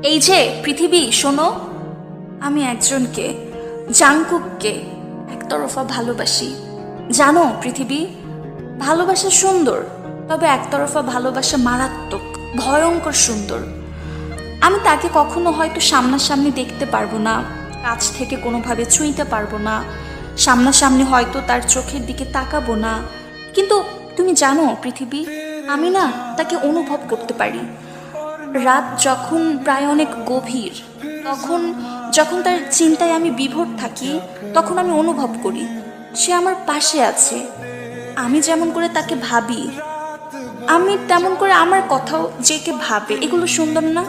এই যে পৃথিবী শোনো, আমি একজনকে, জাংকুককে একতরফা ভালোবাসি। জানো পৃথিবী, ভালোবাসা সুন্দর, তবে একতরফা ভালোবাসা মারাত্মক, ভয়ঙ্কর সুন্দর। আমি তাকে কখনো হয়তো সামনাসামনি দেখতে পারবো না, কাছ থেকে কোনোভাবে ছুঁইতে পারবো না, সামনাসামনি হয়তো তার চোখের দিকে তাকাবো না, কিন্তু তুমি জানো পৃথিবী, আমি না তাকে অনুভব করতে পারি। রাত যখন প্রায় অনেক গভীর, তখন যখন তার চিন্তায় আমি বিভোর থাকি, তখন আমি অনুভব করি সে আমার পাশে আছে। আমি যেমন করে তাকে ভাবি, আমি তেমন করে আমার কথাও যে কে ভাবে। এগুলো সুন্দর না?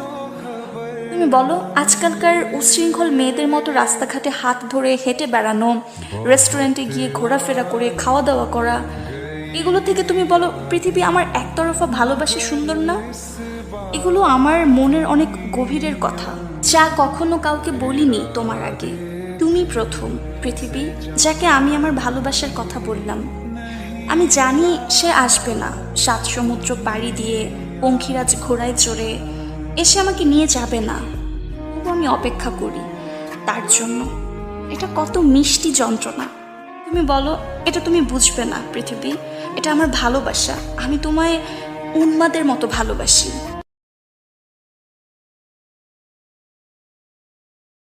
তুমি বলো, আজকালকার উচ্ছৃঙ্খল মেয়েদের মতো রাস্তাঘাটে হাত ধরে হেঁটে বেড়ানো, রেস্টুরেন্টে গিয়ে ঘোরাফেরা করে খাওয়া দাওয়া করা, এগুলো থেকে তুমি বলো পৃথিবী আমার একতরফা ভালোবাসা সুন্দর না? এগুলো আমার মনের অনেক গভীরের কথা, যা কখনো কাউকে বলিনি তোমার আগে। তুমি প্রথম পৃথিবী, যাকে আমি আমার ভালোবাসার কথা বললাম। আমি জানি সে আসবে না, সাত সমুদ্র পাড়ি দিয়ে পঙ্খিরাজ ঘোড়ায় চড়ে এসে আমাকে নিয়ে যাবে না, তবু আমি অপেক্ষা করি তার জন্য। এটা কত মিষ্টি যন্ত্রণা। তুমি বলো, এটা তুমি বুঝবে না পৃথিবী, এটা আমার ভালোবাসা। আমি তোমায় উন্মাদের মতো ভালোবাসি।